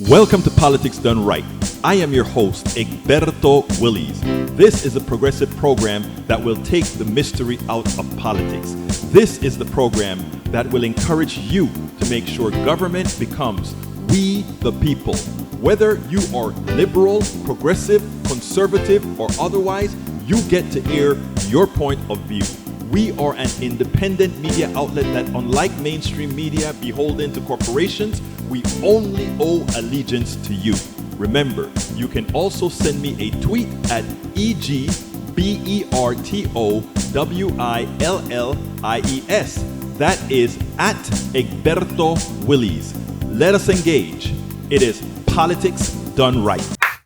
Welcome to Politics Done Right. I am your host, Egberto Willies. This is a progressive program that will take the mystery out of politics. This is the program that will encourage you to make sure government becomes we the people. Whether you are liberal, progressive, conservative, or otherwise, you get to air your point of view. We are an independent media outlet that, unlike mainstream media beholden to corporations, we only owe allegiance to you. Remember, you can also send me a tweet at EGBERTOWILLIES. That is at Egberto Willies. Let us engage. It is Politics Done Right.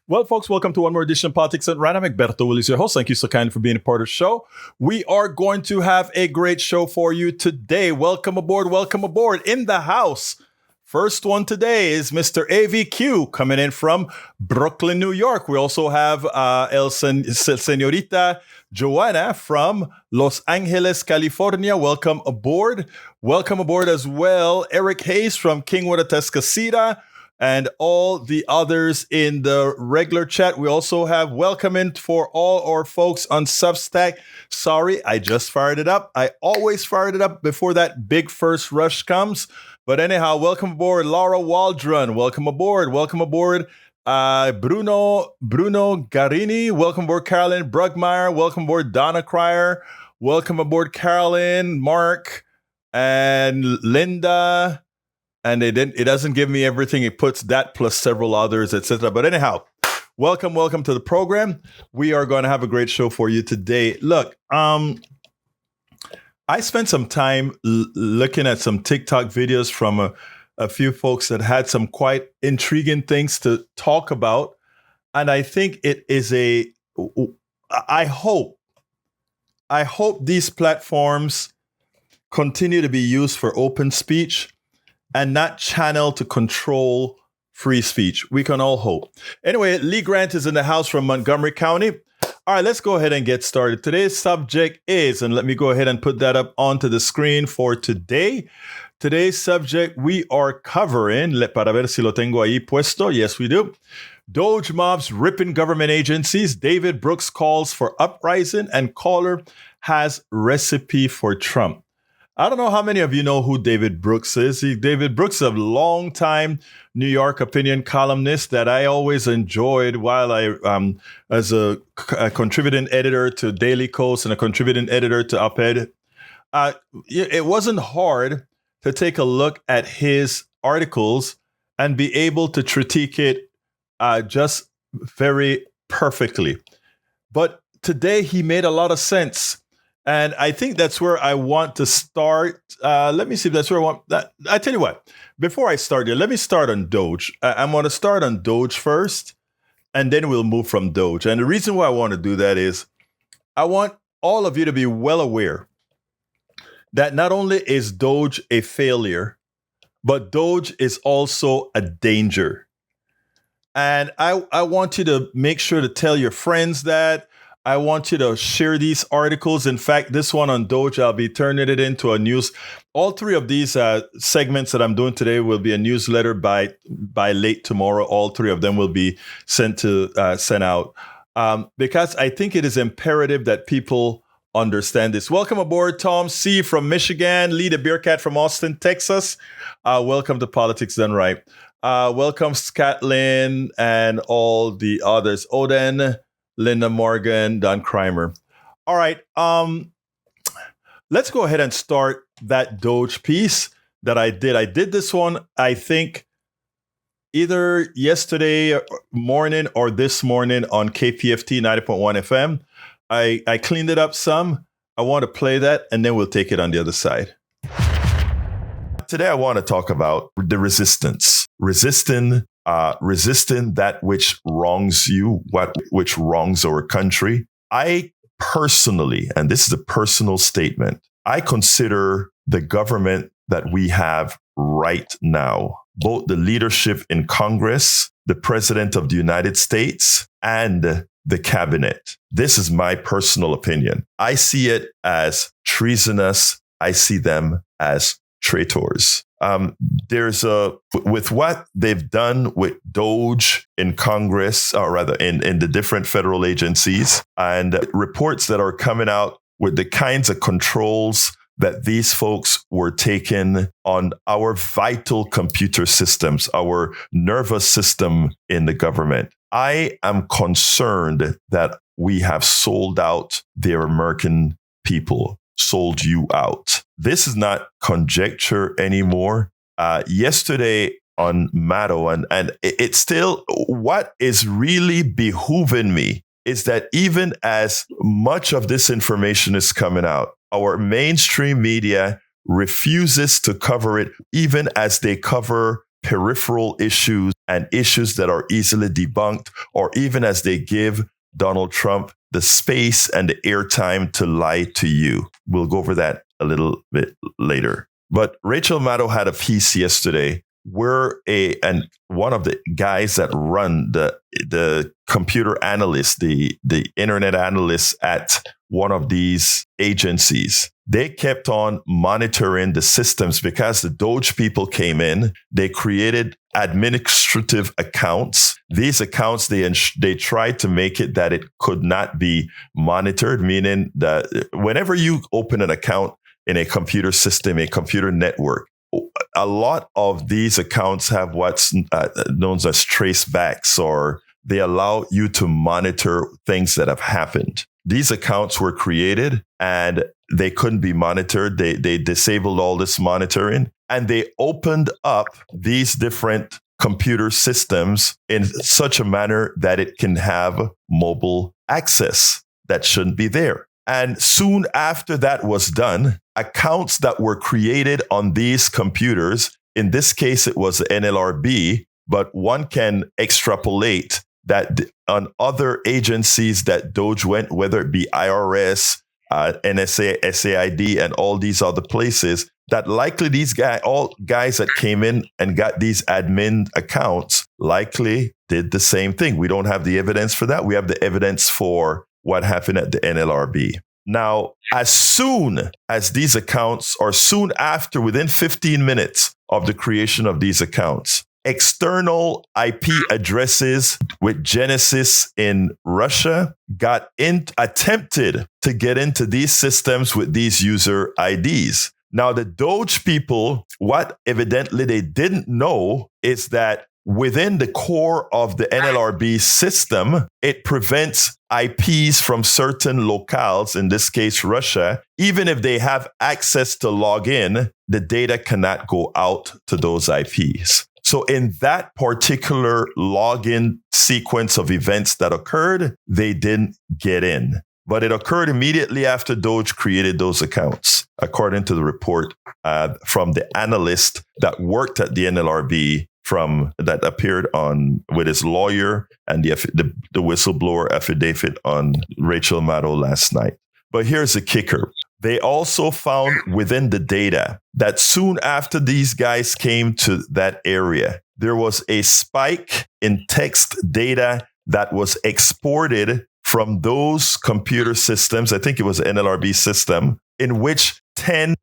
Well, folks, welcome to one more edition of Politics Done Right. I'm Egberto Willies, your host. Thank you so kindly for being a part of the show. We are going to have a great show for you today. Welcome aboard. Welcome aboard. In the house. First one today is Mr. AVQ coming in from Brooklyn, New York. We also have Señorita Joanna from Los Angeles, California. Welcome aboard. Welcome aboard as well, Eric Hayes from Kingwood, Atascocita, and all the others in the regular chat. We also have welcome in for all our folks on Substack. Sorry, I just fired it up. I always fired it up before that big first rush comes. But anyhow, welcome aboard, Laura Waldron. Welcome aboard. Welcome aboard, Bruno Garini. Welcome aboard, Carolyn Brugmeyer. Welcome aboard, Donna Cryer. Welcome aboard, Carolyn, Mark, and Linda. And it doesn't give me everything. It puts that plus several others, etc. But anyhow, welcome to the program. We are going to have a great show for you today. Look, I spent some time looking at some TikTok videos from a few folks that had some quite intriguing things to talk about. And I think it is I hope these platforms continue to be used for open speech and not channeled to control free speech. We can all hope. Anyway, Lee Grant is in the house from Montgomery County. All right, let's go ahead and get started. Today's subject is, and let me go ahead and put that up onto the screen for today. Today's subject we are covering, para ver si lo tengo ahí puesto. Yes, we do. DOGE mobs ripping government agencies. David Brooks calls for uprising, and caller has recipe for Trump. I don't know how many of you know who David Brooks is. David Brooks is a long-time New York opinion columnist that I always enjoyed while I, as a contributing editor to Daily Kos and a contributing editor to Op-Ed. It wasn't hard to take a look at his articles and be able to critique it just very perfectly. But today he made a lot of sense. And I think that's where I want to start. Let me see if that's where I want. I tell you what, before I start here, let me start on DOGE. I'm going to start on DOGE first, and then we'll move from DOGE. And the reason why I want to do that is I want all of you to be well aware that not only is DOGE a failure, but DOGE is also a danger. And I want you to make sure to tell your friends that. I want you to share these articles. In fact, this one on DOGE, I'll be turning it into a news. All three of these segments that I'm doing today will be a newsletter by late tomorrow. All three of them will be sent out because I think it is imperative that people understand this. Welcome aboard, Tom C. from Michigan, Lee the Bearcat from Austin, Texas. Welcome to Politics Done Right. Welcome, Scatlin, and all the others. Oden, Linda Morgan, Don Crimer. All right, let's go ahead and start that DOGE piece that I did. I did this one, I think, either yesterday morning or this morning on KPFT 90.1 FM. I cleaned it up some. I want to play that, and then we'll take it on the other side. Today, I want to talk about the resistance. Resisting that which wrongs you, which wrongs our country. I personally, and this is a personal statement, I consider the government that we have right now, both the leadership in Congress, the President of the United States, and the cabinet. This is my personal opinion. I see it as treasonous. I see them as traitors. There's with what they've done with DOGE in Congress, or rather in the different federal agencies, and reports that are coming out with the kinds of controls that these folks were taking on our vital computer systems, our nervous system in the government. I am concerned that we have sold out their American people, sold you out. This is not conjecture anymore. Yesterday on Maddo, and it's still what is really behooving me is that even as much of this information is coming out, our mainstream media refuses to cover it, even as they cover peripheral issues and issues that are easily debunked, or even as they give Donald Trump the space and the airtime to lie to you. We'll go over that a little bit later. But Rachel Maddow had a piece yesterday where one of the guys that run the computer analysts, the internet analysts at one of these agencies, they kept on monitoring the systems because the DOGE people came in. They created administrative accounts. These accounts, they tried to make it that it could not be monitored, meaning that whenever you open an account in a computer system, a computer network, a lot of these accounts have what's known as tracebacks, or they allow you to monitor things that have happened. These accounts were created and they couldn't be monitored. They disabled all this monitoring, and they opened up these different computer systems in such a manner that it can have mobile access that shouldn't be there. And soon after that was done, accounts that were created on these computers, in this case, it was the NLRB, but one can extrapolate that on other agencies that DOGE went, whether it be IRS, NSA, SAID, and all these other places, that likely these all guys that came in and got these admin accounts likely did the same thing. We don't have the evidence for that. We have the evidence for what happened at the NLRB. Now, as soon as these accounts, or soon after, within 15 minutes of the creation of these accounts, external IP addresses with Genesis in Russia attempted to get into these systems with these user IDs. Now, the DOGE people, what evidently they didn't know is that within the core of the NLRB system, it prevents IPs from certain locales, in this case, Russia. Even if they have access to log in, the data cannot go out to those IPs. So in that particular login sequence of events that occurred, they didn't get in. But it occurred immediately after DOGE created those accounts, according to the report from the analyst that worked at the NLRB that appeared on with his lawyer and the whistleblower affidavit on Rachel Maddow last night. But here's the kicker. They also found within the data that soon after these guys came to that area, there was a spike in text data that was exported from those computer systems. I think it was an NLRB system in which 10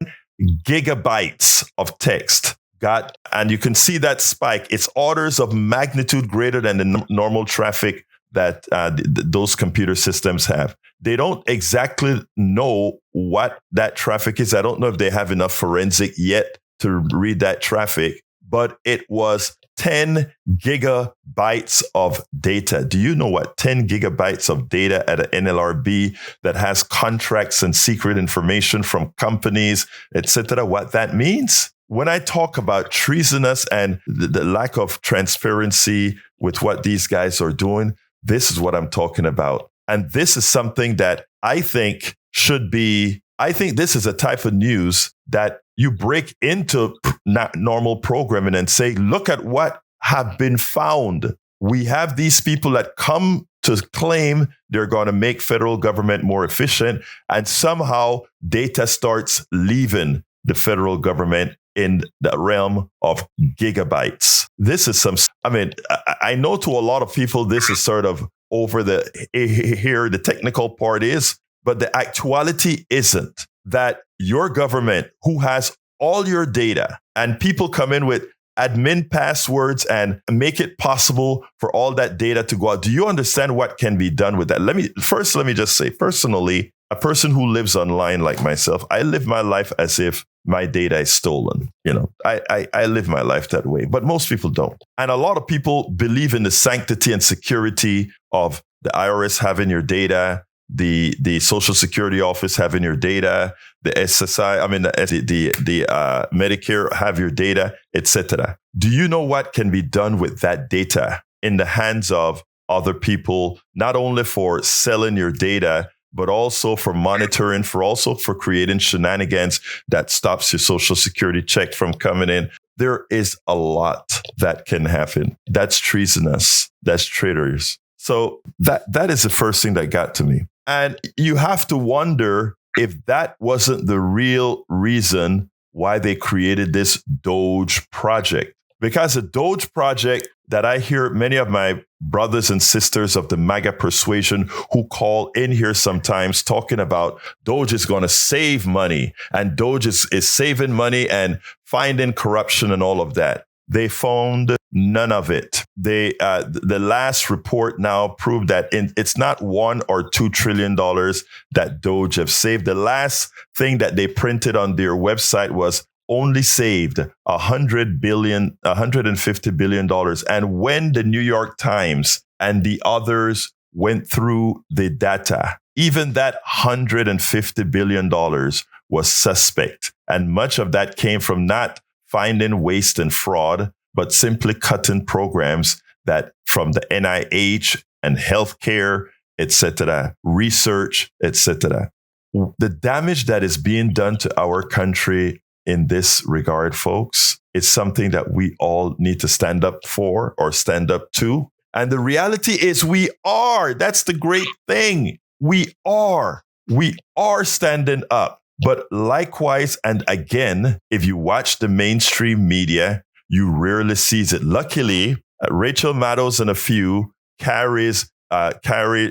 gigabytes of text got, and you can see that spike. It's orders of magnitude greater than the normal traffic that those computer systems have. They don't exactly know what that traffic is. I don't know if they have enough forensic yet to read that traffic, but it was 10 gigabytes of data. Do you know what 10 gigabytes of data at an NLRB that has contracts and secret information from companies, etc., what that means? When I talk about treasonous and the lack of transparency with what these guys are doing, this is what I'm talking about. And this is something that I think this is a type of news that you break into normal programming and say, look at what have been found. We have these people that come to claim they're going to make federal government more efficient, and somehow data starts leaving the federal government in the realm of gigabytes. This is I know to a lot of people, this is sort of over the technical part is, but the actuality isn't that your government, who has all your data, and people come in with admin passwords and make it possible for all that data to go out. Do you understand what can be done with that? Let me just say, personally, a person who lives online like myself, I live my life as if my data is stolen. I live my life that way, but most people don't. And a lot of people believe in the sanctity and security of the IRS having your data, the Social Security Office having your data, the SSI, the Medicare have your data, etc. Do you know what can be done with that data in the hands of other people, not only for selling your data, but also for monitoring, for creating shenanigans that stops your Social Security check from coming in? There is a lot that can happen. That's treasonous. That's traitors. So that is the first thing that got to me. And you have to wonder if that wasn't the real reason why they created this DOGE project. Because the DOGE project that I hear many of my brothers and sisters of the MAGA persuasion who call in here sometimes talking about DOGE is going to save money and DOGE is saving money and finding corruption and all of that. They found none of it. The last report now proved that it's not $1 or $2 trillion that DOGE have saved. The last thing that they printed on their website was only saved $150 billion. And when the New York Times and the others went through the data, even that $150 billion was suspect. And much of that came from not finding waste and fraud, but simply cutting programs that from the NIH and healthcare, etc., research, etc. The damage that is being done to our country in this regard, folks, is something that we all need to stand up for or stand up to. And the reality is we are. That's the great thing. We are standing up. But likewise, and again, if you watch the mainstream media, you rarely see it. Luckily, Rachel Maddows and a few Carrie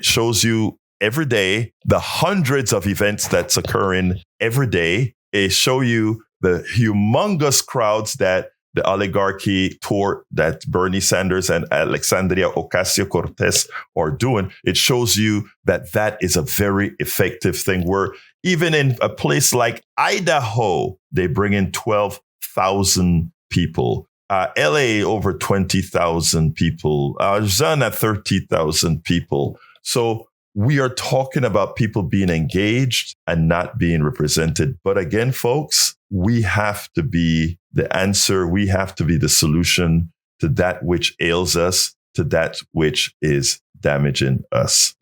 shows you every day the hundreds of events that's occurring every day. They show you the humongous crowds that the oligarchy tour that Bernie Sanders and Alexandria Ocasio-Cortez are doing. It shows you that is a very effective thing, where even in a place like Idaho, they bring in 12,000 people. LA, over 20,000 people. Arizona, 30,000 people. So we are talking about people being engaged and not being represented. But again, folks, we have to be the answer. We have to be the solution to that which ails us, to that which is damaging us.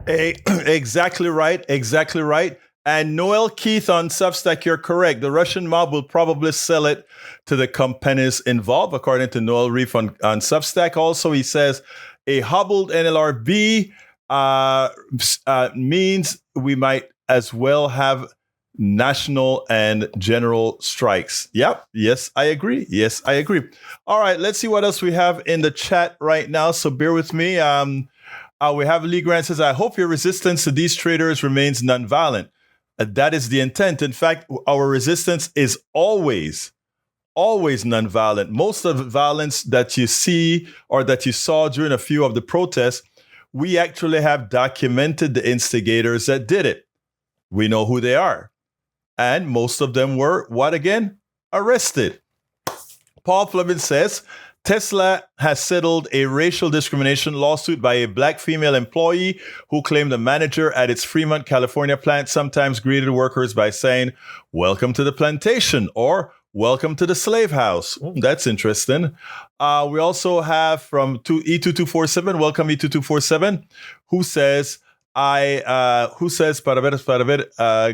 Exactly right. Exactly right. And Noel Keith on Substack, you're correct. The Russian mob will probably sell it to the companies involved, according to Noel Reef on Substack. Also, he says a hobbled NLRB means we might as well have national and general strikes. Yep. Yes, I agree. Yes, I agree. All right. Let's see what else we have in the chat right now. So bear with me. We have Lee Grant says, I hope your resistance to these traitors remains nonviolent. That is the intent. In fact, our resistance is always nonviolent. Most of the violence that you see or that you saw during a few of the protests, we actually have documented the instigators that did it. We know who they are. And most of them were, what again? Arrested. Paul Fleming says, Tesla has settled a racial discrimination lawsuit by a black female employee who claimed the manager at its Fremont, California plant sometimes greeted workers by saying, welcome to the plantation or welcome to the slave house. That's interesting. We also have from E2247, welcome E2247, who says,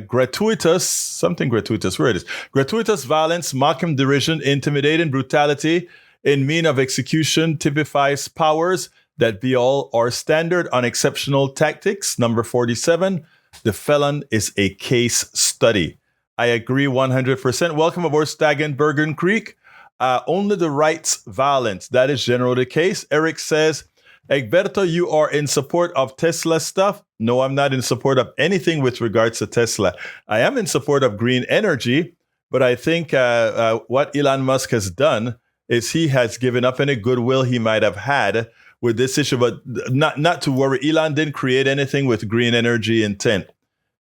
gratuitous, something gratuitous, where it is. Gratuitous violence, mocking derision, intimidating, brutality in mean of execution typifies powers that be all are standard on exceptional tactics. Number 47, the felon is a case study. I agree 100%. Welcome aboard Stag and Bergen Creek. Only the rights violence. That is generally the case. Eric says, Egberto, you are in support of Tesla stuff? No, I'm not in support of anything with regards to Tesla. I am in support of green energy, But I think what Elon Musk has done is he has given up any goodwill he might have had with this issue. But not to worry, Elon didn't create anything with green energy intent.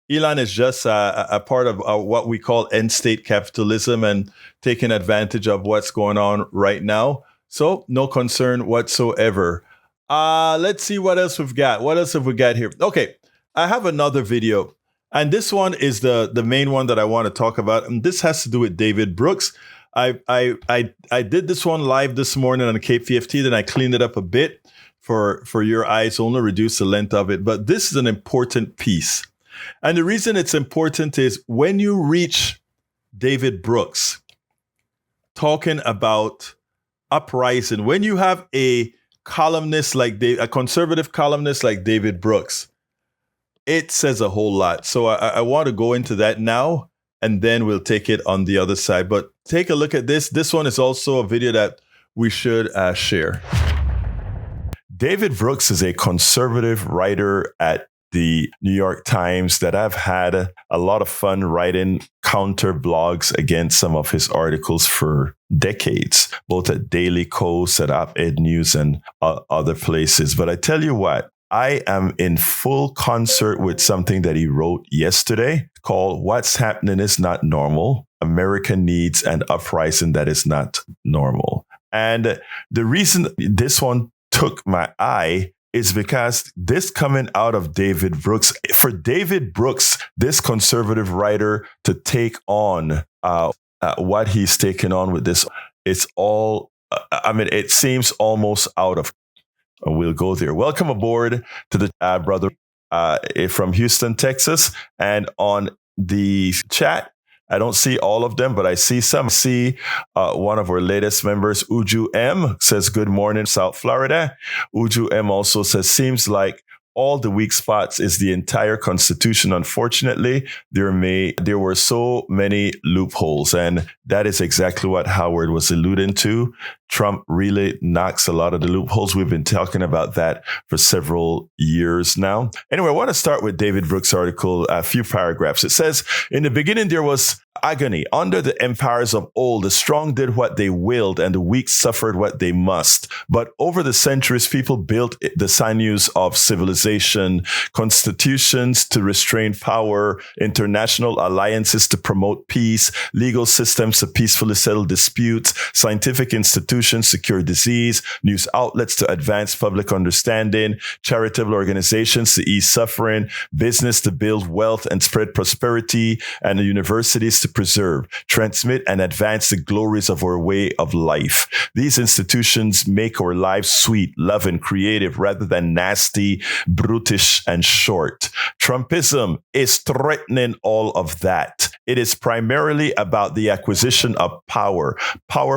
Elon is just a part of what we call end state capitalism and taking advantage of what's going on right now. So no concern whatsoever. Let's see what else we've got. What else have we got here? Okay, I have another video. And this one is the main one that I want to talk about. And this has to do with David Brooks. I did this one live this morning on KPFT, then I cleaned it up a bit for your eyes only, reduce the length of it. But this is an important piece. And the reason it's important is when you reach David Brooks talking about uprising, when you have a columnist like a conservative columnist like David Brooks, it says a whole lot. So I want to go into that now, and then we'll take it on the other side. But take a look at this. This one is also a video that we should share. David Brooks is a conservative writer at the New York Times that I've had a lot of fun writing counter blogs against some of his articles for decades, both at Daily Kos, at Op-Ed News, and other places. But I tell you what, I am in full concert with something that he wrote yesterday called What's Happening is Not Normal. America Needs an Uprising That Is Not Normal. And the reason this one took my eye is because this coming out of David Brooks, for David Brooks, this conservative writer, to take on what he's taken on with this, it's all, it seems almost out of. We'll go there. Welcome aboard to the brother from Houston, Texas. And on the chat, I don't see all of them, but I see some. I see one of our latest members, Uju M, says, good morning, South Florida. Uju M also says, seems like all the weak spots is the entire Constitution. Unfortunately, there were so many loopholes. And that is exactly what Howard was alluding to. Trump really knocks a lot of the loopholes. We've been talking about that for several years now. Anyway, I want to start with David Brooks' article, a few paragraphs. It says, in the beginning, there was agony. Under the empires of old, the strong did what they willed and the weak suffered what they must. But over the centuries, people built the sinews of civilization, constitutions to restrain power, international alliances to promote peace, legal systems to peacefully settle disputes, scientific institutions to cure disease, news outlets to advance public understanding, charitable organizations to ease suffering, business to build wealth and spread prosperity, and the universities to preserve, transmit, and advance the glories of our way of life. These institutions make our lives sweet, loving, creative, rather than nasty, brutish, and short. Trumpism is threatening all of that. It is primarily about the acquisition of power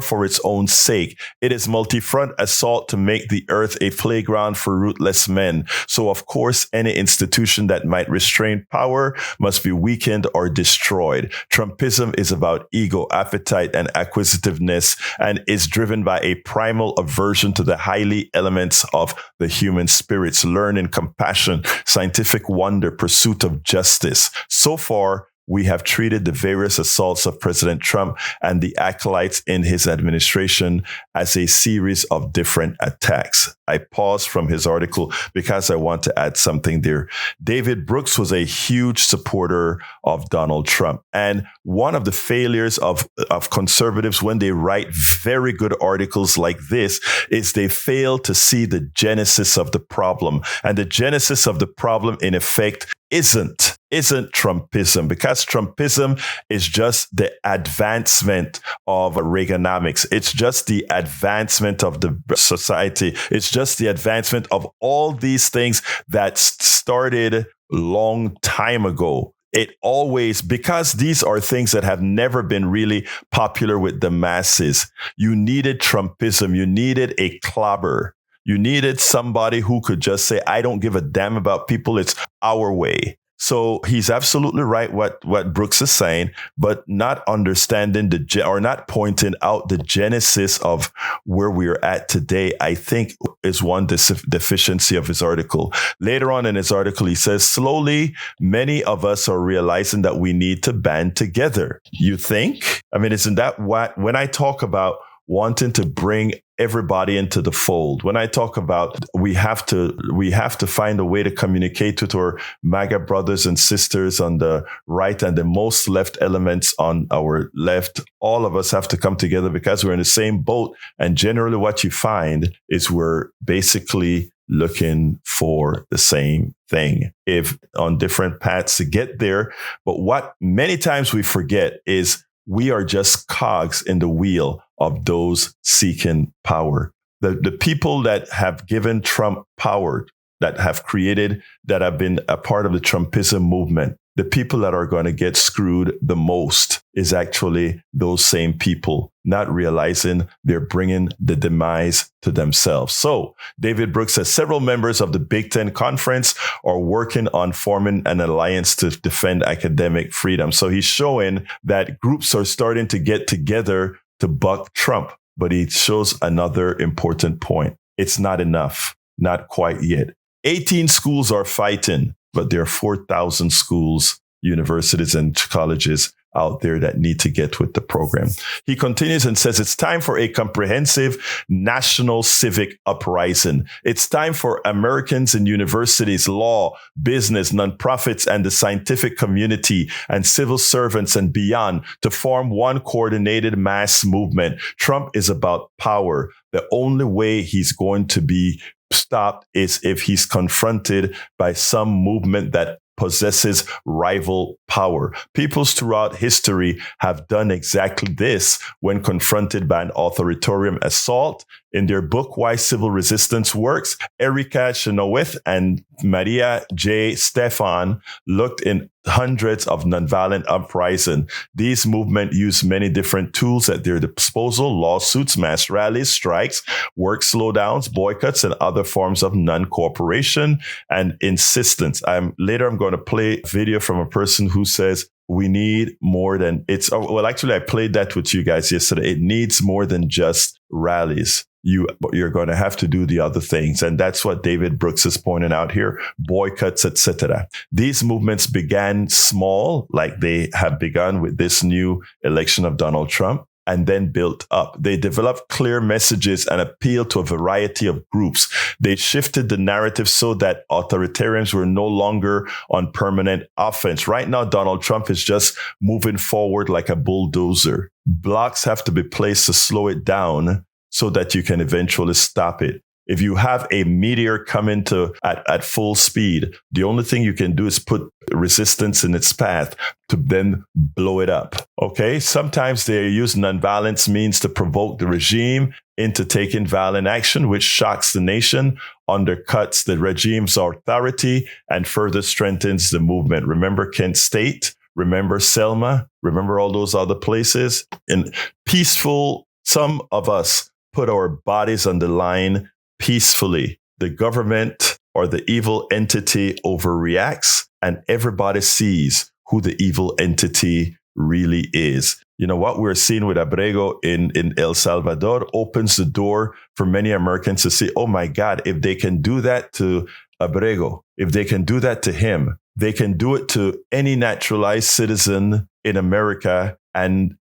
for its own sake. It is multi-front assault to make the earth a playground for ruthless men. So, of course, any institution that might restrain power must be weakened or destroyed. Trumpism is about ego, appetite, and acquisitiveness, and is driven by a primal aversion to the highly elements of the human spirits, learning, compassion, scientific wonder, pursuit of justice. So far, we have treated the various assaults of President Trump and the acolytes in his administration as a series of different attacks. I pause from his article because I want to add something there. David Brooks was a huge supporter of Donald Trump. And one of the failures of conservatives when they write very good articles like this is they fail to see the genesis of the problem. And the genesis of the problem, in effect, isn't Trumpism, because Trumpism is just the advancement of Reaganomics. It's just the advancement of the society. It's just the advancement of all these things that started long time ago. It always, because these are things that have never been really popular with the masses. You needed Trumpism. You needed a clobber. You needed somebody who could just say, I don't give a damn about people. It's our way. So he's absolutely right what Brooks is saying, but not understanding or not pointing out the genesis of where we are at today, I think is one deficiency of his article. Later on in his article, he says, slowly, many of us are realizing that we need to band together. You think? I mean, isn't that what, when I talk about wanting to bring everybody into the fold. When I talk about we have to find a way to communicate with our MAGA brothers and sisters on the right and the most left elements on our left, all of us have to come together because we're in the same boat. And generally what you find is we're basically looking for the same thing, if on different paths to get there. But what many times we forget is we are just cogs in the wheel of those seeking power. The people that have given Trump power, that have been a part of the Trumpism movement, the people that are going to get screwed the most is actually those same people, not realizing they're bringing the demise to themselves. So David Brooks says several members of the Big Ten Conference are working on forming an alliance to defend academic freedom. So he's showing that groups are starting to get together to buck Trump. But he shows another important point. It's not enough. Not quite yet. 18 schools are fighting, but there are 4,000 schools, universities, and colleges out there that need to get with the program. He continues and says, it's time for a comprehensive national civic uprising. It's time for Americans in universities, law, business, nonprofits, and the scientific community and civil servants and beyond to form one coordinated mass movement. Trump is about power. The only way he's going to be stopped is if he's confronted by some movement that possesses rival power. Peoples throughout history have done exactly this when confronted by an authoritarian assault. In their book, Why Civil Resistance Works, Erika Chenoweth and Maria J. Stefan looked in hundreds of nonviolent uprisings. These movements use many different tools at their disposal: lawsuits, mass rallies, strikes, work slowdowns, boycotts, and other forms of non-cooperation and insistence. Later I'm going to play a video from a person who says, we need more than actually, I played that with you guys yesterday. It needs more than just rallies. You're going to have to do the other things. And that's what David Brooks is pointing out here, boycotts, etc. These movements began small, like they have begun with this new election of Donald Trump, and then built up. They developed clear messages and appealed to a variety of groups. They shifted the narrative so that authoritarians were no longer on permanent offense. Right now, Donald Trump is just moving forward like a bulldozer. Blocks have to be placed to slow it down so that you can eventually stop it. If you have a meteor coming at full speed, the only thing you can do is put resistance in its path to then blow it up. Okay. Sometimes they use nonviolence means to provoke the regime into taking violent action, which shocks the nation, undercuts the regime's authority, and further strengthens the movement. Remember Kent State? Remember Selma? Remember all those other places? In peaceful, some of us put our bodies on the line peacefully. The government or the evil entity overreacts, and everybody sees who the evil entity really is. You know, what we're seeing with Abrego in El Salvador opens the door for many Americans to see, oh my God, if they can do that to Abrego, if they can do that to him, they can do it to any naturalized citizen in America and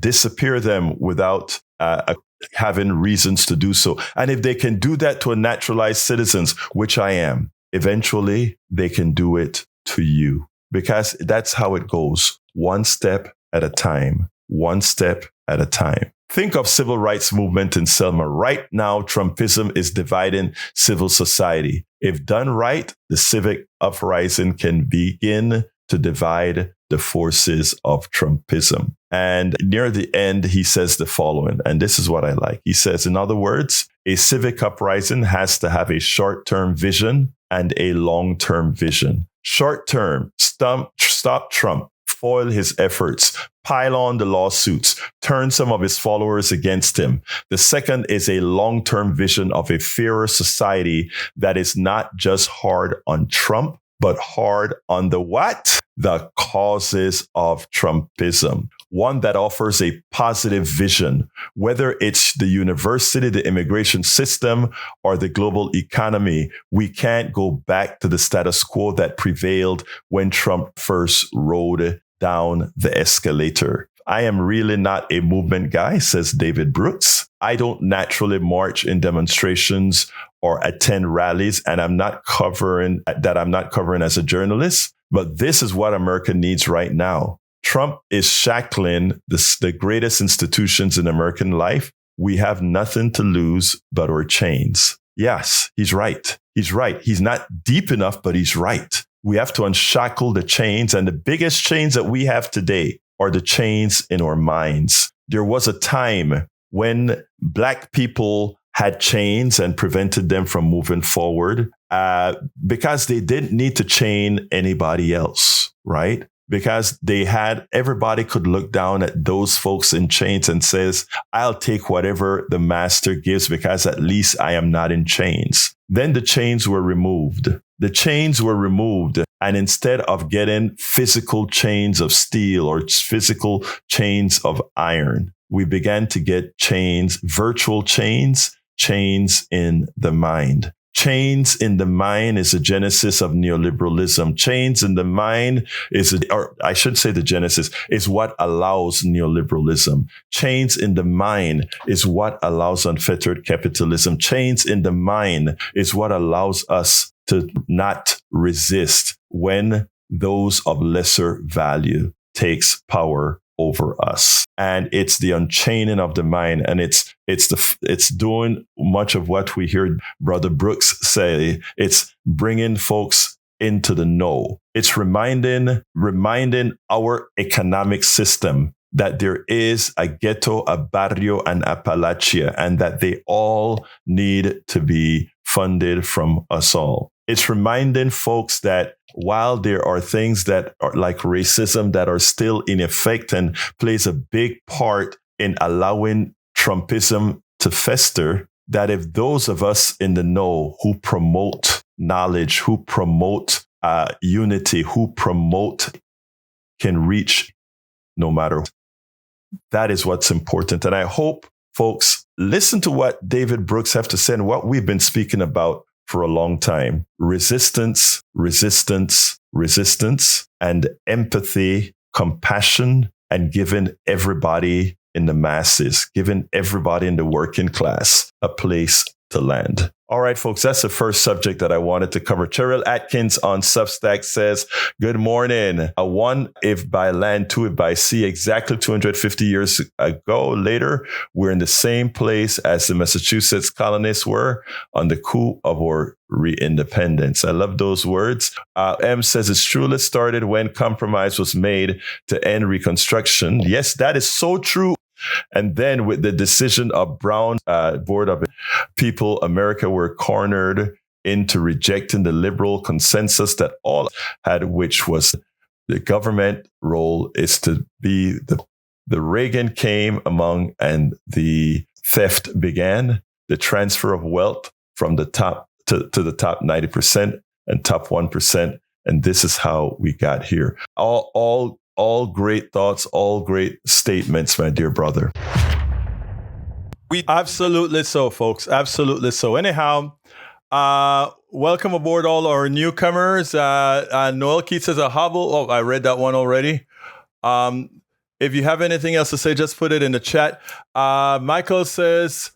disappear them without having reasons to do so. And if they can do that to a naturalized citizens, which I am, eventually they can do it to you, because that's how it goes. One step at a time, one step at a time. Think of civil rights movement in Selma. Right now, Trumpism is dividing civil society. If done right, the civic uprising can begin to divide the forces of Trumpism. And near the end, he says the following, and this is what I like. He says, in other words, a civic uprising has to have a short-term vision and a long-term vision. Short-term, stop Trump, foil his efforts, pile on the lawsuits, turn some of his followers against him. The second is a long-term vision of a fairer society that is not just hard on Trump, but hard on the what? The causes of Trumpism. One that offers a positive vision, whether it's the university, the immigration system, or the global economy. We can't go back to the status quo that prevailed when Trump first rode down the escalator. I am really not a movement guy, says David Brooks. I don't naturally march in demonstrations or attend rallies, and I'm not covering as a journalist. But this is what America needs right now. Trump is shackling the greatest institutions in American life. We have nothing to lose but our chains. Yes, he's right. He's right. He's not deep enough, but he's right. We have to unshackle the chains. And the biggest chains that we have today are the chains in our minds. There was a time when Black people had chains and prevented them from moving forward because they didn't need to chain anybody else, right? Because everybody could look down at those folks in chains and says, I'll take whatever the master gives because at least I am not in chains. Then the chains were removed. The chains were removed. And instead of getting physical chains of steel or physical chains of iron, we began to get chains, virtual chains, chains in the mind. Chains in the mind is the genesis of neoliberalism. Chains in the mind is what allows neoliberalism. Chains in the mind is what allows unfettered capitalism. Chains in the mind is what allows us to not resist when those of lesser value takes power over us. And it's the unchaining of the mind. And it's doing much of what we heard Brother Brooks say. It's bringing folks into the know. It's reminding our economic system that there is a ghetto, a barrio, and Appalachia, and that they all need to be funded from us all. It's reminding folks that while there are things that are like racism that are still in effect and plays a big part in allowing Trumpism to fester, that if those of us in the know who promote knowledge, who promote unity, who promote can reach no matter what. That is what's important. And I hope folks listen to what David Brooks have to say and what we've been speaking about for a long time. Resistance, resistance, resistance, and empathy, compassion, and giving everybody in the masses, giving everybody in the working class a place to land. All right, folks, that's the first subject that I wanted to cover. Cheryl Atkins on Substack says, good morning. One, if by land, two, if by sea, exactly 250 years ago. Later, we're in the same place as the Massachusetts colonists were on the coup of our re-independence. I love those words. M says, it's truly started when compromise was made to end Reconstruction. Yes, that is so true. And then with the decision of Brown Board of People, America were cornered into rejecting the liberal consensus that all had, which was the government role is to be the Reagan came among and the theft began, the transfer of wealth from the top to the top 90% and top 1%. And this is how we got here. All great thoughts, all great statements, my dear brother. Absolutely so, folks. Absolutely so. Anyhow, welcome aboard all our newcomers. Noel Keith says a hobble. Oh, I read that one already. If you have anything else to say, just put it in the chat. Michael says,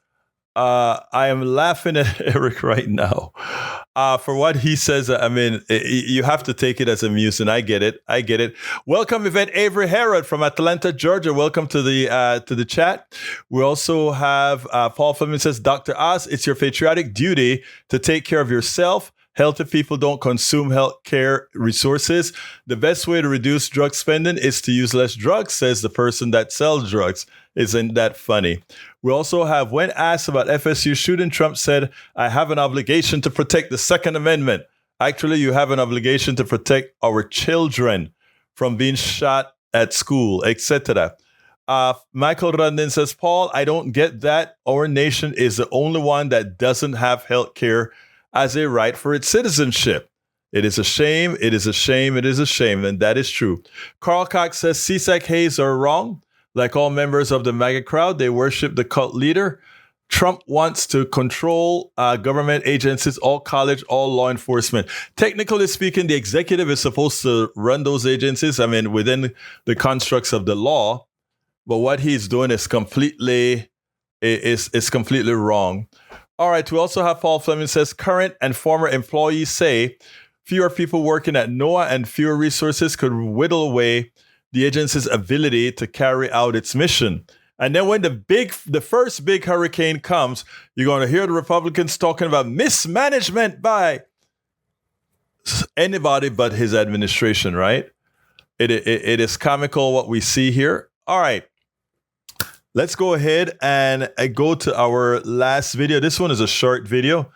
I am laughing at Eric right now for what he says. I mean, you have to take it as amusing. I get it. Welcome, Yvette Avery Herod from Atlanta, Georgia. Welcome to the chat. We also have Paul Fleming says, Dr. Oz, it's your patriotic duty to take care of yourself. Healthy people don't consume health care resources. The best way to reduce drug spending is to use less drugs, says the person that sells drugs. Isn't that funny? We also have, when asked about FSU shooting, Trump said, I have an obligation to protect the Second Amendment. Actually, you have an obligation to protect our children from being shot at school, etc. Michael Rundin says, Paul, I don't get that. Our nation is the only one that doesn't have health care as a right for its citizenship. It is a shame. It is a shame. It is a shame. And that is true. Carl Cox says CSEC Hayes are wrong. Like all members of the MAGA crowd, they worship the cult leader. Trump wants to control government agencies, all college, all law enforcement. Technically speaking, the executive is supposed to run those agencies, I mean, within the constructs of the law. But what he's doing is completely wrong. All right, we also have Paul Fleming says, current and former employees say fewer people working at NOAA and fewer resources could whittle away the agency's ability to carry out its mission. And then when the first big hurricane comes, you're going to hear the Republicans talking about mismanagement by anybody but his administration, right? It is comical what we see here. All right. Let's go ahead and go to our last video. This one is a short video.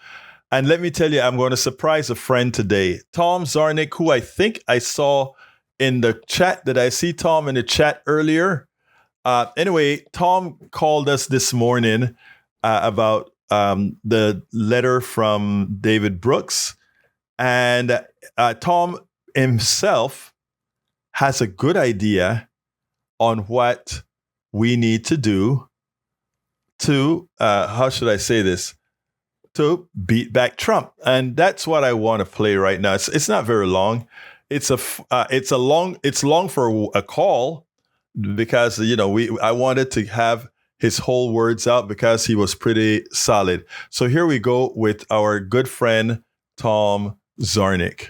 And let me tell you, I'm going to surprise a friend today. Tom Zarnik, who I think I saw in the chat. Did I see Tom in the chat earlier? Anyway, Tom called us this morning about the letter from David Brooks. And Tom himself has a good idea on what we need to do to, how should I say this? To beat back Trump. And that's what I want to play right now. It's not very long. It's long for a call because, I wanted to have his whole words out because he was pretty solid. So here we go with our good friend, Tom Zarnik.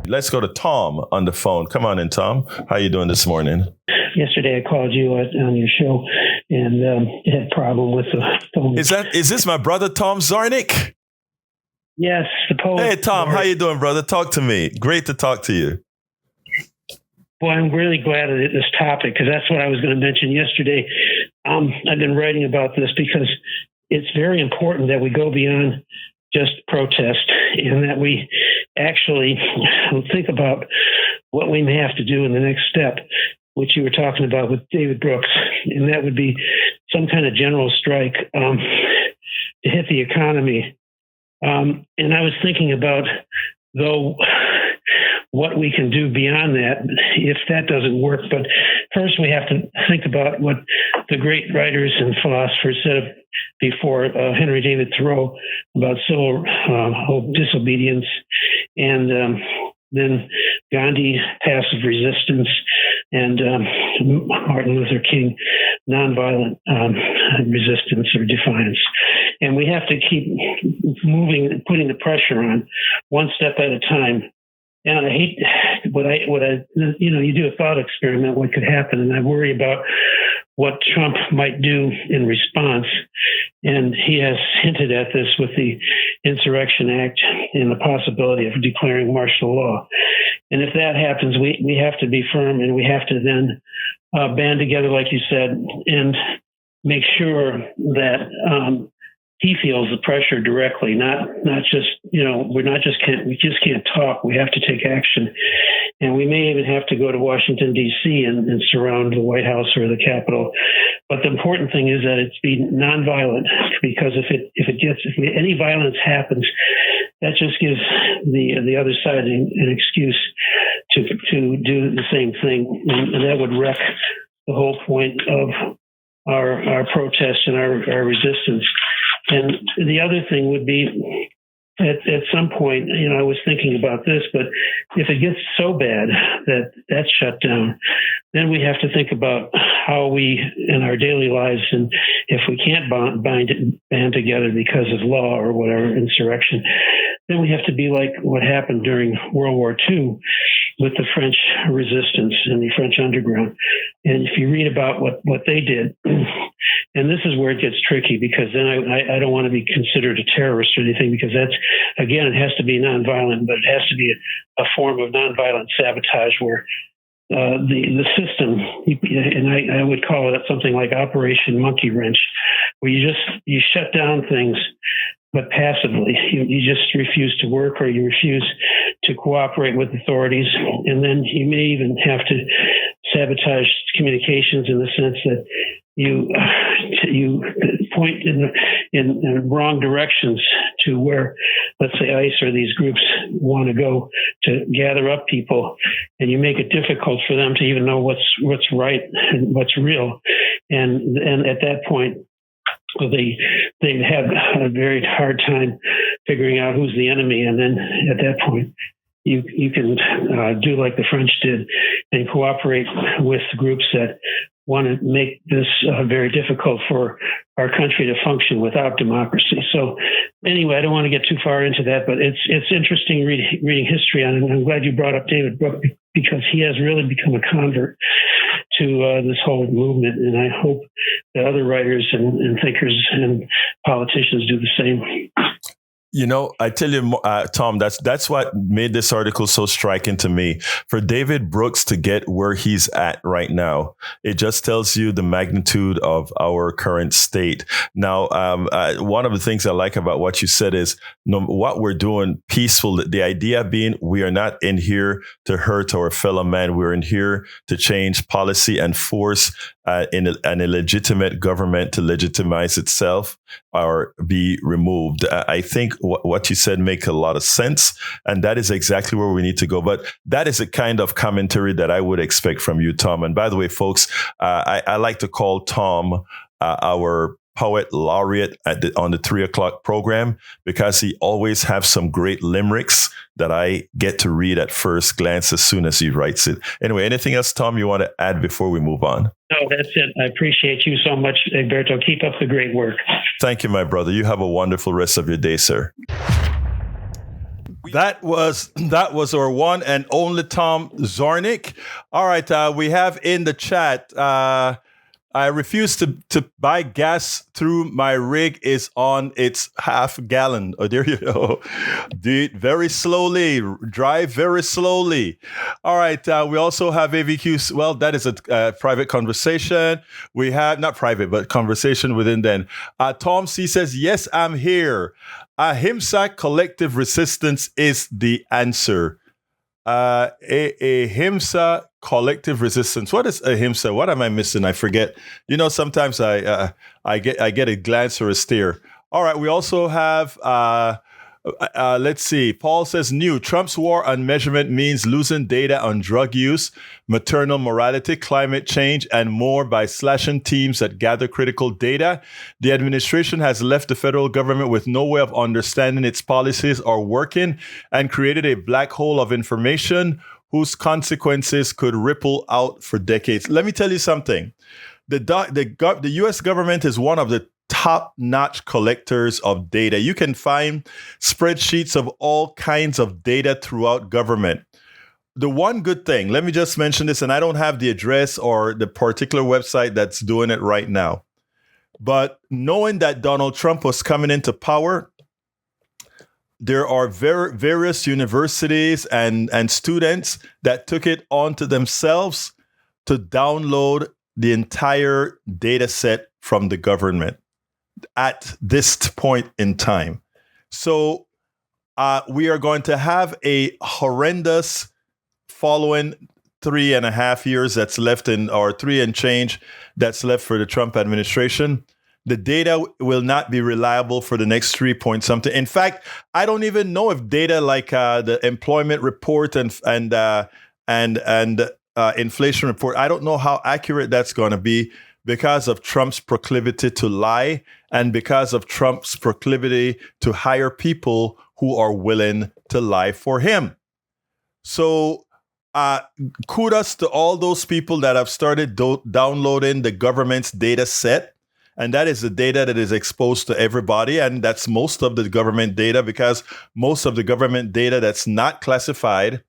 Let's go to Tom on the phone. Come on in, Tom. How you doing this morning? Yesterday I called you on your show and had a problem with the phone. Is this my brother Tom Zarnik? Yes, the poet. Hey Tom, how you doing, brother? Talk to me. Great to talk to you. Well, I'm really glad at this topic because that's what I was going to mention yesterday. I've been writing about this because it's very important that we go beyond just protest and that we actually think about what we may have to do in the next step, which you were talking about with David Brooks, and that would be some kind of general strike to hit the economy. And I was thinking about, though, what we can do beyond that if that doesn't work. But first, we have to think about what the great writers and philosophers said before, Henry David Thoreau, about civil disobedience, and then Gandhi, passive resistance, and Martin Luther King, nonviolent resistance or defiance. And we have to keep moving, putting the pressure on one step at a time. And I hate you do a thought experiment, what could happen. And I worry about what Trump might do in response. And he has hinted at this with the Insurrection Act and the possibility of declaring martial law. And if that happens, we have to be firm, and we have to then band together, like you said, and make sure that he feels the pressure directly, not just, we just can't talk. We have to take action. And we may even have to go to Washington, D.C. and surround the White House or the Capitol. But the important thing is that it's be nonviolent, because if any violence happens, that just gives the other side an excuse to do the same thing. And that would wreck the whole point of our protest and our resistance. And the other thing would be, at some point, I was thinking about this, but if it gets so bad that that's shut down, then we have to think about how we, in our daily lives, and if we can't band together because of law or whatever, insurrection, then we have to be like what happened during World War II with the French resistance and the French underground. And if you read about what they did, and this is where it gets tricky, because then I don't want to be considered a terrorist or anything, because that's, again, it has to be nonviolent, but it has to be a form of nonviolent sabotage where the system, and I would call it something like Operation Monkey Wrench, where you shut down things, but passively. You just refuse to work, or you refuse to cooperate with authorities. And then you may even have to sabotage communications in the sense that you point in wrong directions to where, let's say, ICE or these groups want to go to gather up people, and you make it difficult for them to even know what's right and what's real, and at that point, they have a very hard time figuring out who's the enemy, and then at that point, you can do like the French did and cooperate with groups that want to make this very difficult for our country to function without democracy. So anyway, I don't want to get too far into that, but it's interesting reading history on it. And I'm glad you brought up David Brooke, because he has really become a convert to this whole movement. And I hope that other writers and thinkers and politicians do the same. You know, I tell you, Tom, that's what made this article so striking to me. For David Brooks to get where he's at right now, it just tells you the magnitude of our current state. Now, one of the things I like about what you said is what we're doing peaceful. The idea being we are not in here to hurt our fellow man. We're in here to change policy and force in an illegitimate government to legitimize itself or be removed. I think what you said makes a lot of sense, and that is exactly where we need to go. But that is a kind of commentary that I would expect from you, Tom. And by the way, folks, I like to call Tom our poet laureate on the 3 o'clock program, because he always has some great limericks that I get to read at first glance as soon as he writes it. Anyway, anything else, Tom, you want to add before we move on? No, that's it. I appreciate you so much, Egberto. Keep up the great work. Thank you, my brother. You have a wonderful rest of your day, sir. That was our one and only Tom Zornick. All right, we have in the chat, I refuse to buy gas through my rig is on its half gallon. Oh, there you go. Do it very slowly. Drive very slowly. All right. We also have AVQ. Well, that is a private conversation. We have not private, but conversation within then. Tom C says, yes, I'm here. Ahimsa collective resistance is the answer. Ahimsa collective resistance. What is ahimsa? What am I missing? I forget. You know, sometimes I get a glance or a stare. All right. We also have let's see. Paul says new. Trump's war on measurement means losing data on drug use, maternal morality, climate change, and more by slashing teams that gather critical data. The administration has left the federal government with no way of understanding its policies or working, and created a black hole of information whose consequences could ripple out for decades. Let me tell you something. The U.S. government is one of the top-notch collectors of data. You can find spreadsheets of all kinds of data throughout government. The one good thing, let me just mention this, and I don't have the address or the particular website that's doing it right now, but knowing that Donald Trump was coming into power, there are various universities and students that took it onto themselves to download the entire data set from the government at this point in time. So we are going to have a horrendous following 3.5 years that's left or 3 and change that's left for the Trump administration. The data will not be reliable for the next 3 point something. In fact, I don't even know if data like the employment report and inflation report, I don't know how accurate that's going to be, because of Trump's proclivity to lie and because of Trump's proclivity to hire people who are willing to lie for him. So kudos to all those people that have started downloading the government's data set. And that is the data that is exposed to everybody. And that's most of the government data, because most of the government data that's not classified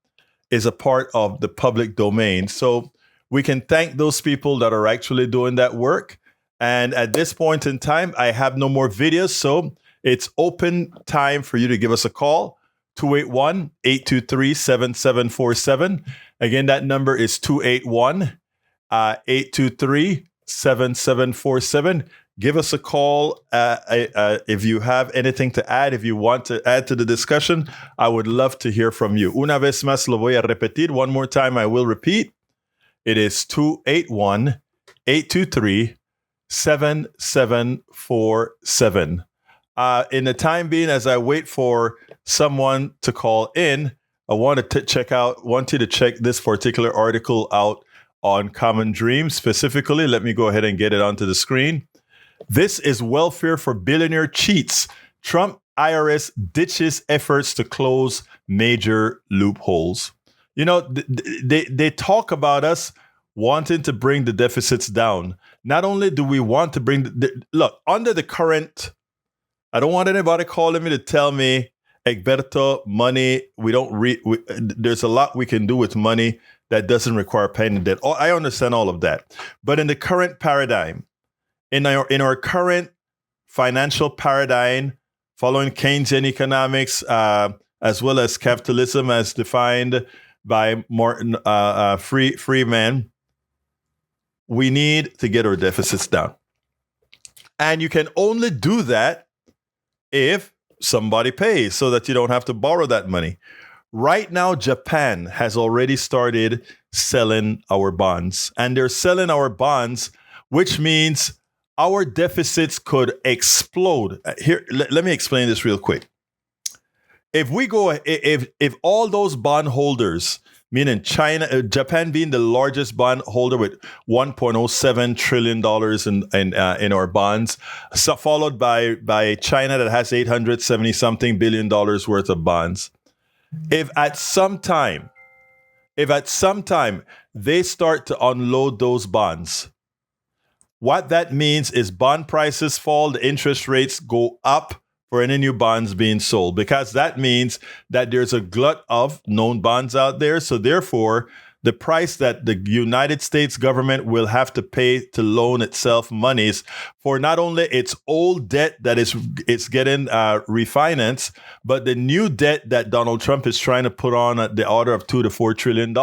is a part of the public domain. So we can thank those people that are actually doing that work. And at this point in time, I have no more videos. So it's open time for you to give us a call, 281-823-7747. Again, that number is 281-823-7747. Give us a call if you have anything to add. If you want to add to the discussion, I would love to hear from you. Una vez más lo voy a repetir. One more time, I will repeat. It is 281-823-7747. 7747. In the time being, as I wait for someone to call in, I want you to check this particular article out on Common Dreams specifically. Let me go ahead and get it onto the screen. This is welfare for billionaire cheats. Trump IRS ditches efforts to close major loopholes. You know, they talk about us wanting to bring the deficits down. Not only do we want to bring look, under the current, I don't want anybody calling me to tell me, Egberto, money, there's a lot we can do with money that doesn't require paying the debt. Oh, I understand all of that. But in the current paradigm, in our current financial paradigm, following Keynesian economics, as well as capitalism as defined by Martin Freeman, we need to get our deficits down. And you can only do that if somebody pays so that you don't have to borrow that money. Right now, Japan has already started selling our bonds, and they're selling our bonds, which means our deficits could explode. Here, let me explain this real quick. If all those bondholders, meaning Japan being the largest bondholder with $1.07 trillion in our bonds, followed by China that has $870-something billion worth of bonds. If at some time they start to unload those bonds, what that means is bond prices fall, the interest rates go up for any new bonds being sold, because that means that there's a glut of known bonds out there. So therefore, the price that the United States government will have to pay to loan itself monies for not only its old debt that it's getting refinanced, but the new debt that Donald Trump is trying to put on at the order of $2 to $4 trillion.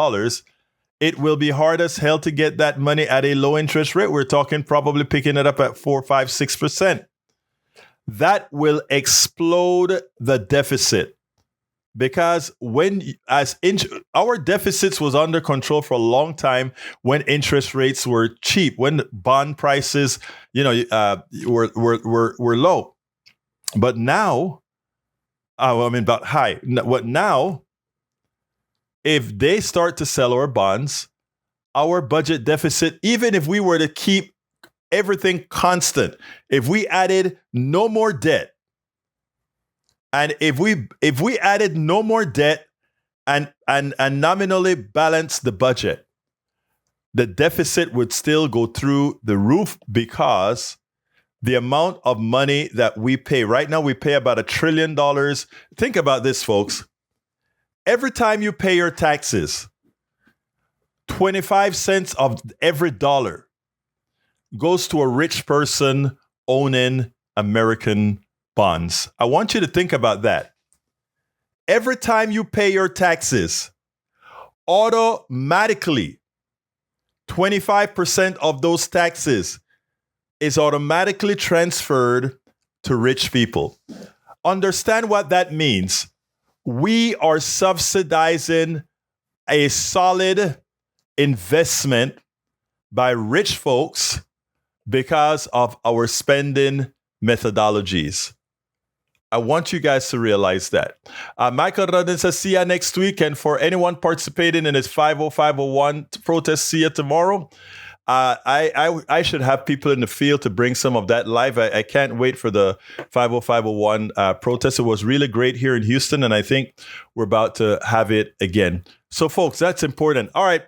It will be hard as hell to get that money at a low interest rate. We're talking probably picking it up at 4, 5, 6%. That will explode the deficit, because our deficits was under control for a long time when interest rates were cheap, when bond prices, were low. But now, about high. What now? If they start to sell our bonds, our budget deficit, even if we were to keep everything constant, if we added no more debt, and if we added no more debt and nominally balance the budget, the deficit would still go through the roof, because the amount of money that we pay right now, we pay about $1 trillion. Think about this, folks. Every time you pay your taxes, 25 cents of every dollar goes to a rich person owning American bonds. I want you to think about that. Every time you pay your taxes, automatically 25% of those taxes is automatically transferred to rich people. Understand what that means. We are subsidizing a solid investment by rich folks because of our spending methodologies. I want you guys to realize that. Michael Rodden says, see you next week. And for anyone participating in this 50501 protest, see you tomorrow. I should have people in the field to bring some of that live. I can't wait for the 50501 protest. It was really great here in Houston, and I think we're about to have it again. So, folks, that's important. All right.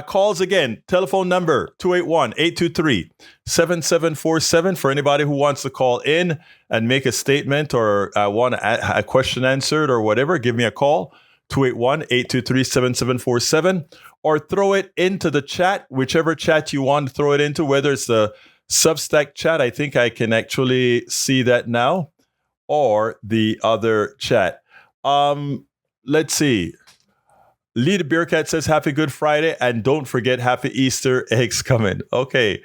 Calls again. Telephone number 281-823-7747 for anybody who wants to call in and make a statement or want a question answered or whatever. Give me a call, 281-823-7747, or throw it into the chat, whichever chat you want to throw it into, whether it's the Substack chat. I think I can actually see that now, or the other chat. Let's see. Lee the Bearcat says, happy Good Friday, and don't forget happy Easter eggs coming. Okay.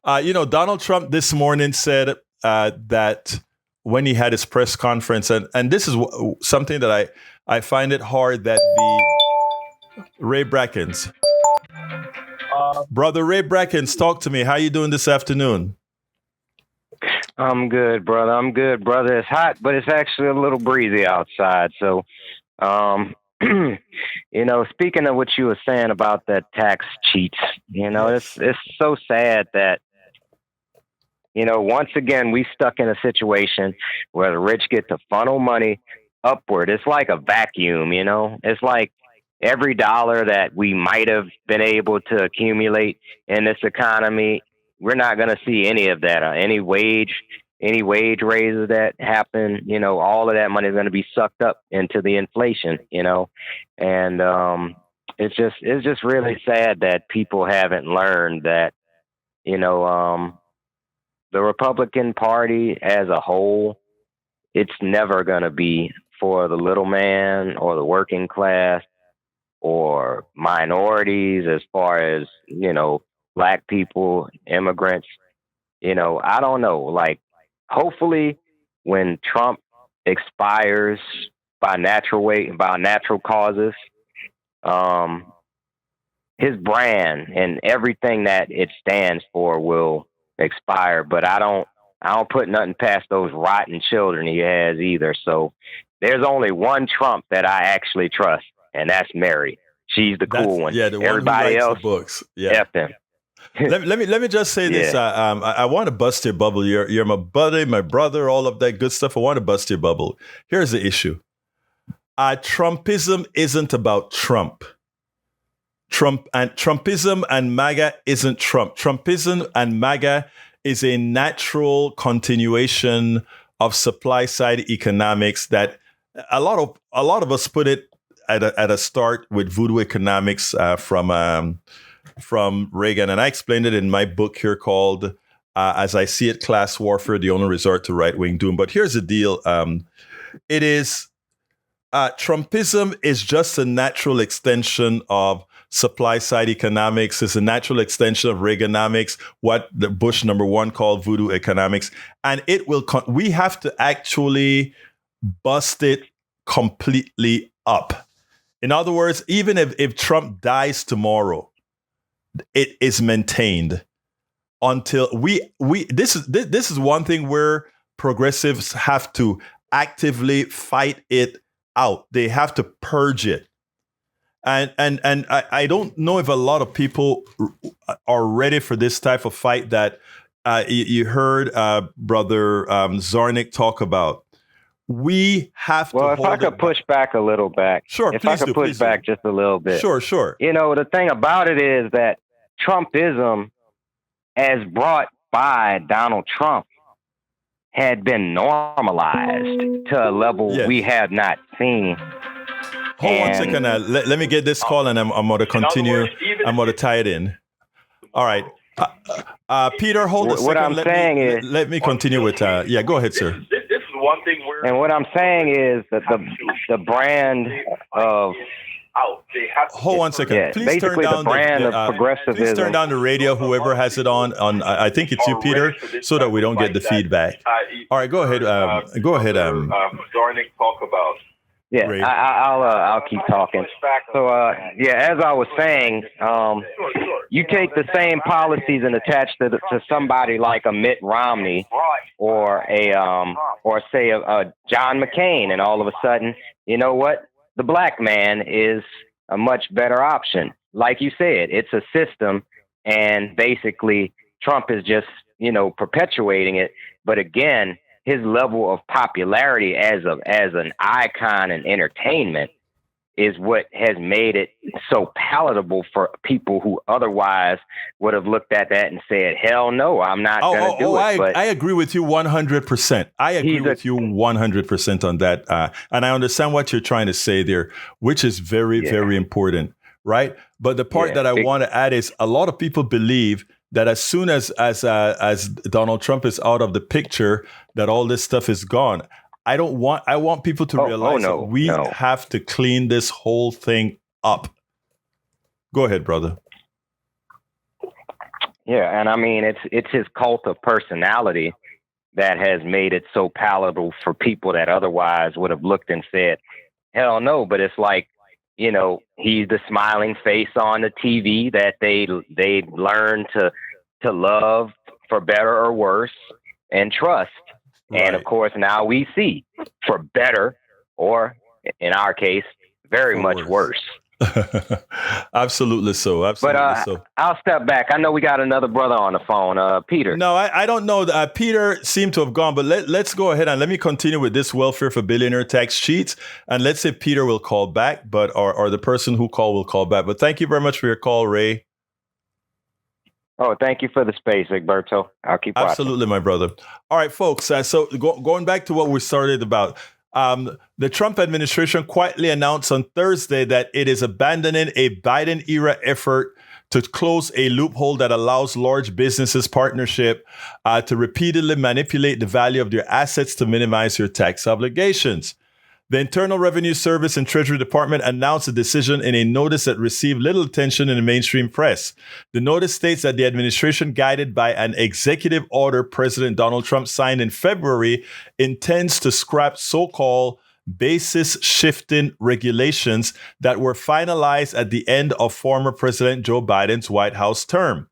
Donald Trump this morning said that when he had his press conference, and this is something that I find it hard that the Ray Brackens. Brother Ray Brackens, talk to me. How you doing this afternoon? I'm good, brother. I'm good, brother. It's hot, but it's actually a little breezy outside. So, um, speaking of what you were saying about that tax cheats, Yes. it's so sad that once again we stuck in a situation where the rich get to funnel money upward. It's like a vacuum. It's like every dollar that we might have been able to accumulate in this economy, we're not going to see any of that. Any wage raises that happen, all of that money is going to be sucked up into the inflation, and it's just really sad that people haven't learned that, the Republican Party as a whole, it's never going to be for the little man or the working class or minorities as far as, black people, immigrants. I don't know. Like, hopefully, when Trump expires by natural causes, um, his brand and everything that it stands for will expire. But I don't put nothing past those rotten children he has either. So there's only one Trump that I actually trust, and that's Mary. She's the cool one. Yeah, the one who Everybody writes else, the books. Yeah. F them. Let me just say this. Yeah. I want to bust your bubble. You're my buddy, my brother, all of that good stuff. I want to bust your bubble. Here's the issue. Trumpism isn't about Trump. Trumpism and MAGA isn't Trump. Trumpism and MAGA is a natural continuation of supply side economics that a lot of us put it at a start with voodoo economics from Reagan, and I explained it in my book here called "As I See It: Class Warfare: The Only Resort to Right Wing Doom." But here's the deal: it is Trumpism is just a natural extension of supply side economics. It's a natural extension of Reaganomics, what the Bush #1 called voodoo economics, and it will. We have to actually bust it completely up. In other words, even if Trump dies tomorrow, it is maintained until this is one thing where progressives have to actively fight it out. They have to purge it. And I don't know if a lot of people are ready for this type of fight that you heard Brother Zarnik talk about. We have to. Well, if I could push back a little back. Sure, if I could push back just a little bit. Sure. The thing about it is that Trumpism, as brought by Donald Trump, had been normalized to a level we have not seen. Hold on a second. Let me get this call, and I'm going to continue. I'm going to tie it in. All right. Peter, hold a second. What I'm saying is... Let me continue with... yeah, go ahead, sir. This is one thing where... And what I'm saying is that the brand of... Hold on a second. Yeah, please turn down the brand of progressivism. Please turn down the radio, whoever has it on. I think it's you, Peter, so that we don't get the feedback. All right, go ahead. Go ahead. Dornick talk about. Yeah, I'll keep talking. So, as I was saying, you take the same policies and attach to somebody like a Mitt Romney or say a John McCain, and all of a sudden, you know what? The black man is a much better option. Like you said, it's a system, and basically Trump is just, perpetuating it. But again, his level of popularity as an icon in entertainment is what has made it so palatable for people who otherwise would have looked at that and said, hell no, I'm not going to do it. But I agree with you 100%. I agree with you 100% on that. And I understand what you're trying to say there, which is very, very important, right? But the part that I want to add is a lot of people believe that as soon as Donald Trump is out of the picture, that all this stuff is gone. I want people to realize that we have to clean this whole thing up. Go ahead, brother. Yeah, and I mean it's his cult of personality that has made it so palatable for people that otherwise would have looked and said, hell no. But it's like, he's the smiling face on the TV that they learn to love, for better or worse. and trust. Right. And of course, now we see for better, or in our case, very For much worse. Absolutely so. Absolutely so. I'll step back. I know we got another brother on the phone, Peter. No, I don't know. Peter seemed to have gone, but let's go ahead and let me continue with this welfare for billionaire tax cheats. And let's say Peter will call back, but or the person who called will call back. But thank you very much for your call, Ray. Oh, thank you for the space, Egberto. I'll keep watching. Absolutely, my brother. All right, folks. So going back to what we started about, the Trump administration quietly announced on Thursday that it is abandoning a Biden-era effort to close a loophole that allows large businesses partnership to repeatedly manipulate the value of their assets to minimize your tax obligations. The Internal Revenue Service and Treasury Department announced the decision in a notice that received little attention in the mainstream press. The notice states that the administration, guided by an executive order President Donald Trump signed in February, intends to scrap so-called basis shifting regulations that were finalized at the end of former President Joe Biden's White House term.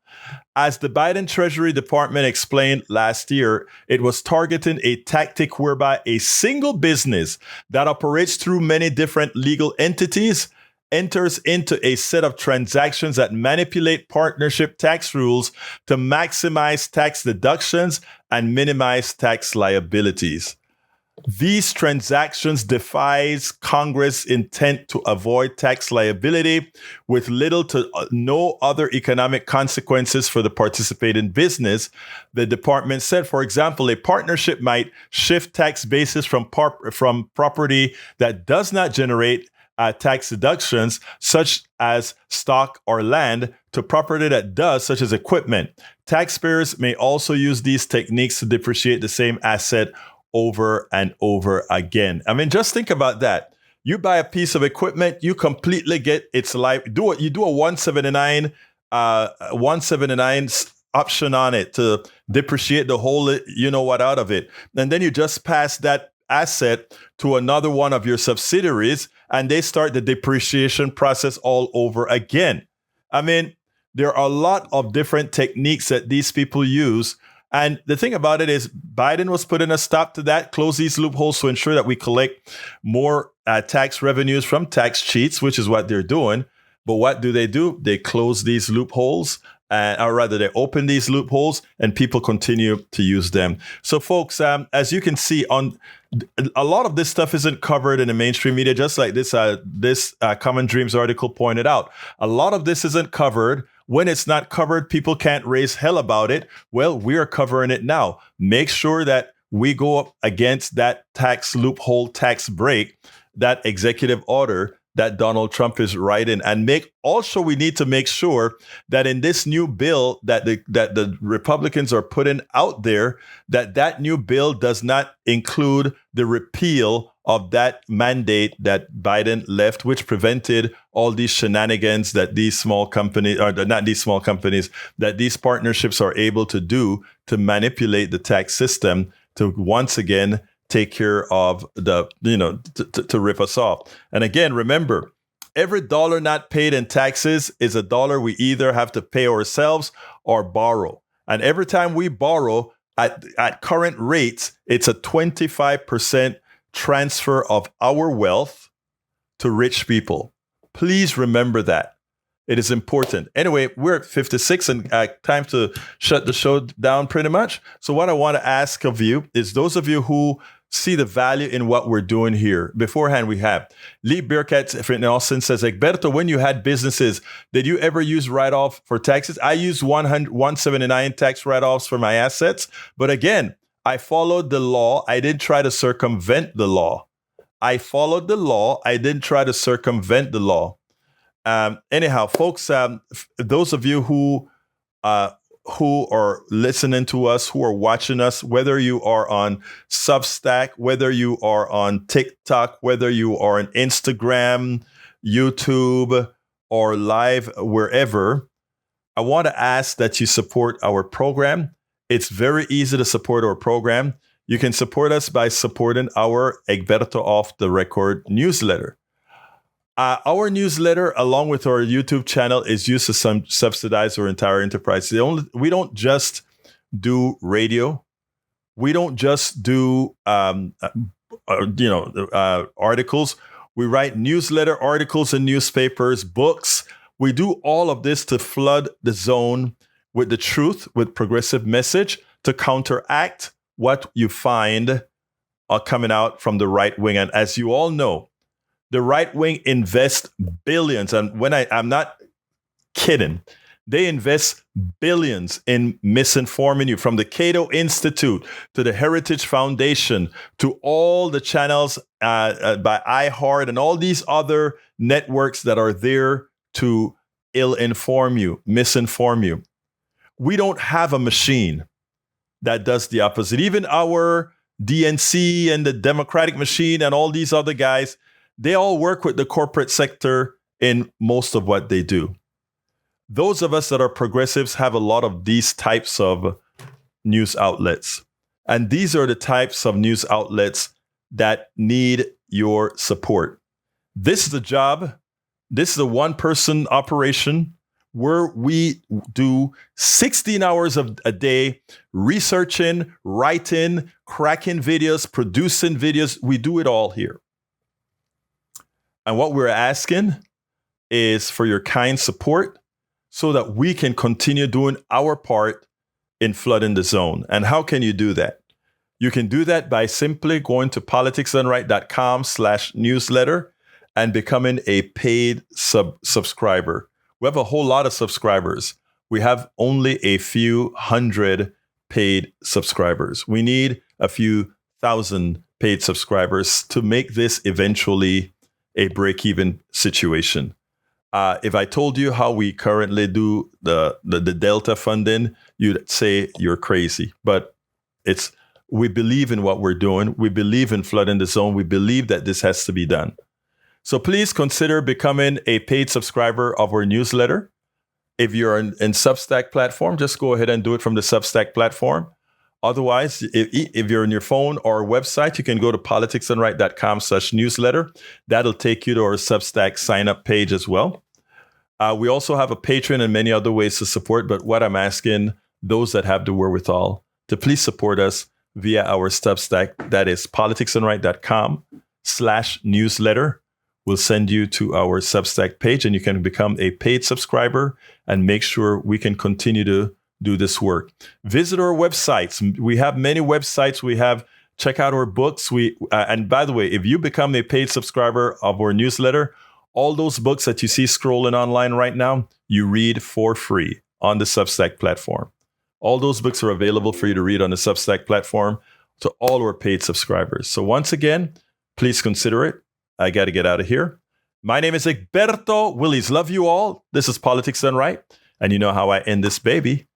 As the Biden Treasury Department explained last year, it was targeting a tactic whereby a single business that operates through many different legal entities enters into a set of transactions that manipulate partnership tax rules to maximize tax deductions and minimize tax liabilities. These transactions defies Congress' intent to avoid tax liability with little to no other economic consequences for the participating business. The department said, for example, a partnership might shift tax basis from property that does not generate tax deductions, such as stock or land, to property that does, such as equipment. Taxpayers may also use these techniques to depreciate the same asset over and over again. I mean, just think about that. You buy a piece of equipment, you completely get its life. You do a 179 option on it to depreciate the whole, you know what, out of it. And then you just pass that asset to another one of your subsidiaries and they start the depreciation process all over again. I mean, there are a lot of different techniques that these people use. And the thing about it is Biden was putting a stop to that, close these loopholes to ensure that we collect more tax revenues from tax cheats, which is what they're doing. But what do? They close these loopholes, or rather they open these loopholes and people continue to use them. So folks, as you can see, on a lot of this stuff isn't covered in the mainstream media, just like this Common Dreams article pointed out. A lot of this isn't covered. When it's not covered, people can't raise hell about it. Well, we are covering it now. Make sure that we go up against that tax loophole, tax break, that executive order that Donald Trump is writing, and we need to make sure that in this new bill that the Republicans are putting out there, that new bill does not include the repeal of that mandate that Biden left, which prevented all these shenanigans that these small companies, or not these small companies, that these partnerships are able to do to manipulate the tax system to once again take care of to rip us off. And again, remember, every dollar not paid in taxes is a dollar we either have to pay ourselves or borrow. And every time we borrow at current rates, it's a 25% transfer of our wealth to rich people. Please remember that. It is important. Anyway, we're at 56 and time to shut the show down pretty much. So what I want to ask of you is those of you who see the value in what we're doing here. Beforehand, we have Lee Bearcat in Austin says, Egberto, when you had businesses, did you ever use write-off for taxes? I used 179 tax write-offs for my assets. But again, I followed the law. I didn't try to circumvent the law. I followed the law. I didn't try to circumvent the law. Anyhow, folks, those of you who are listening to us, who are watching us, whether you are on Substack, whether you are on TikTok, whether you are on Instagram, YouTube, or live wherever, I want to ask that you support our program. It's very easy to support our program. You can support us by supporting our Egberto Off the Record newsletter. Our newsletter, along with our YouTube channel, is used to subsidize our entire enterprise. We don't just do radio. we don't just do articles. We write newsletter articles in newspapers, books. We do all of this to flood the zone with the truth, with progressive message, to counteract what you find coming out from the right wing. And as you all know, the right wing invests billions. And I'm not kidding, they invest billions in misinforming you, from the Cato Institute to the Heritage Foundation to all the channels by iHeart and all these other networks that are there to ill-inform you, misinform you. We don't have a machine that does the opposite. Even our DNC and the Democratic machine and all these other guys, they all work with the corporate sector in most of what they do. Those of us that are progressives have a lot of these types of news outlets. And these are the types of news outlets that need your support. This is a job. This is a one-person operation where we do 16 hours a day researching, writing, cracking videos, producing videos. We do it all here. And what we're asking is for your kind support so that we can continue doing our part in flooding the zone. And how can you do that? You can do that by simply going to politicsdoneright.com/newsletter and becoming a paid subscriber. We have a whole lot of subscribers. We have only a few hundred paid subscribers. We need a few thousand paid subscribers to make this eventually a break-even situation. If I told you how we currently do the Delta funding, you'd say you're crazy. But we believe in what we're doing. We believe in flooding the zone. We believe that this has to be done. So please consider becoming a paid subscriber of our newsletter. If you're in Substack platform, just go ahead and do it from the Substack platform. Otherwise, if you're on your phone or website, you can go to politicsdoneright.com/newsletter. That'll take you to our Substack sign-up page as well. We also have a Patreon and many other ways to support. But what I'm asking those that have the wherewithal to please support us via our Substack. That is politicsdoneright.com/newsletter. We'll send you to our Substack page and you can become a paid subscriber and make sure we can continue to do this work. Visit our websites. We have many websites. Check out our books. And by the way, if you become a paid subscriber of our newsletter, all those books that you see scrolling online right now, you read for free on the Substack platform. All those books are available for you to read on the Substack platform to all our paid subscribers. So once again, please consider it. I got to get out of here. My name is Egberto. Willies, love you all. This is Politics Done Right. And you know how I end this baby.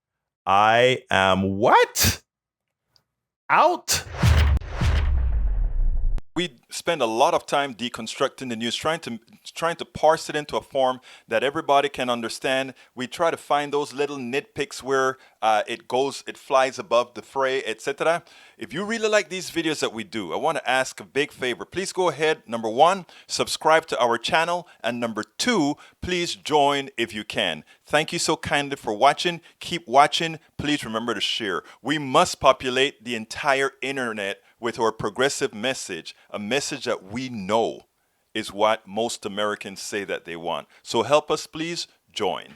I am what? Out. We spend a lot of time deconstructing the news, trying to parse it into a form that everybody can understand. We try to find those little nitpicks where it flies above the fray, etc. If you really like these videos that we do, I want to ask a big favor. Please go ahead. Number 1, subscribe to our channel. And number 2, please join if you can. Thank you so kindly for watching. Keep watching. Please remember to share. We must populate the entire internet with our progressive message, a message that we know is what most Americans say that they want. So help us, please join.